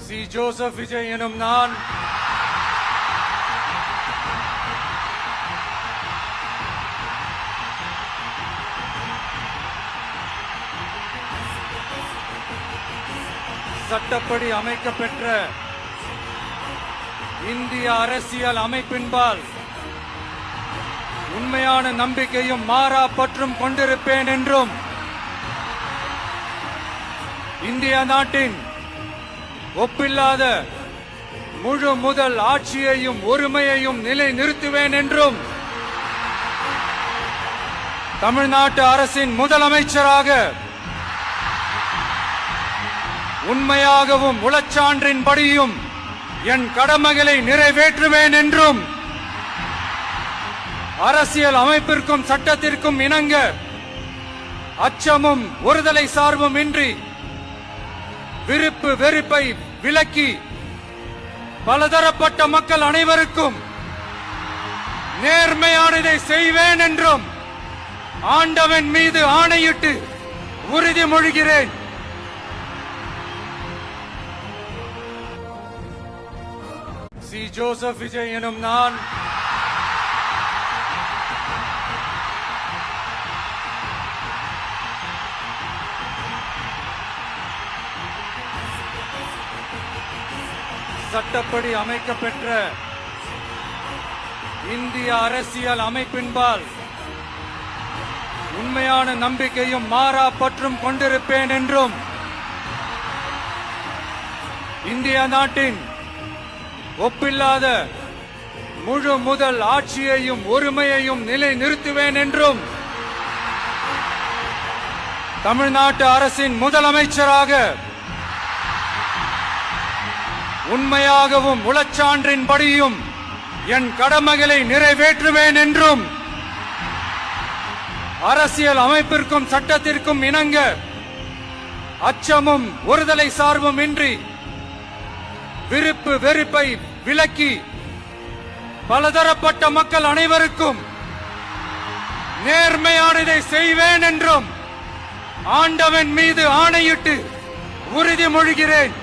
C. Joseph Vijay எனும் நான் சட்டப்படி அமைக்கப்பெற்ற இந்திய அரசியல் அமைப்பின்பால் உண்மையான நம்பிக்கையும் மாறா பற்றும் கொண்டிருப்பேன் என்றும் இந்திய நாட்டின் ஒப்பில்லாத முழு முதல் ஆட்சியையும் ஒருமையையும் நிலை நிறுத்துவேன் என்றும் தமிழ்நாட்டு அரசின் முதலமைச்சராக உண்மையாகவும் உளச்சான்றின்படியும் என் கடமைகளை நிறைவேற்றுவேன் என்றும் அரசியல் அமைப்பிற்கும் சட்டத்திற்கும் இணங்க அச்சமும் ஒருதலை சார்பும் இன்றி விருப்பு வெறுப்பை விலக்கி பலதரப்பட்ட மக்கள் அனைவருக்கும் நேர்மையானதை செய்வேன் என்றும் ஆண்டவன் மீது ஆணையிட்டு உறுதிமொழிகிறேன். சி. ஜோசப் விஜய் எனும் நான் சட்டப்படி அமைக்கப்பெற்ற இந்திய அரசியல் அமைப்பின்பால் உண்மையான நம்பிக்கையும் மாறா பற்றும் கொண்டிருப்பேன் என்றும் இந்திய நாட்டின் ஒப்பில்லாத முழு முதல் ஆட்சியையும் ஒருமையையும் நிலை நிறுத்துவேன் என்றும் தமிழ்நாட்டு அரசின் முதலமைச்சராக உண்மையாகவும் உளச்சான்றின்படியும் என் கடமைகளை நிறைவேற்றுவேன் என்றும் அரசியல் அமைப்பிற்கும் சட்டத்திற்கும் இணங்க அச்சமும் ஒருதலை சார்பும் இன்றி விருப்பு வெறுப்பை விலக்கி பலதரப்பட்ட மக்கள் அனைவருக்கும் நேர்மையானதை செய்வேன் என்றும் ஆண்டவன் மீது ஆணையிட்டு உறுதிமொழிகிறேன்.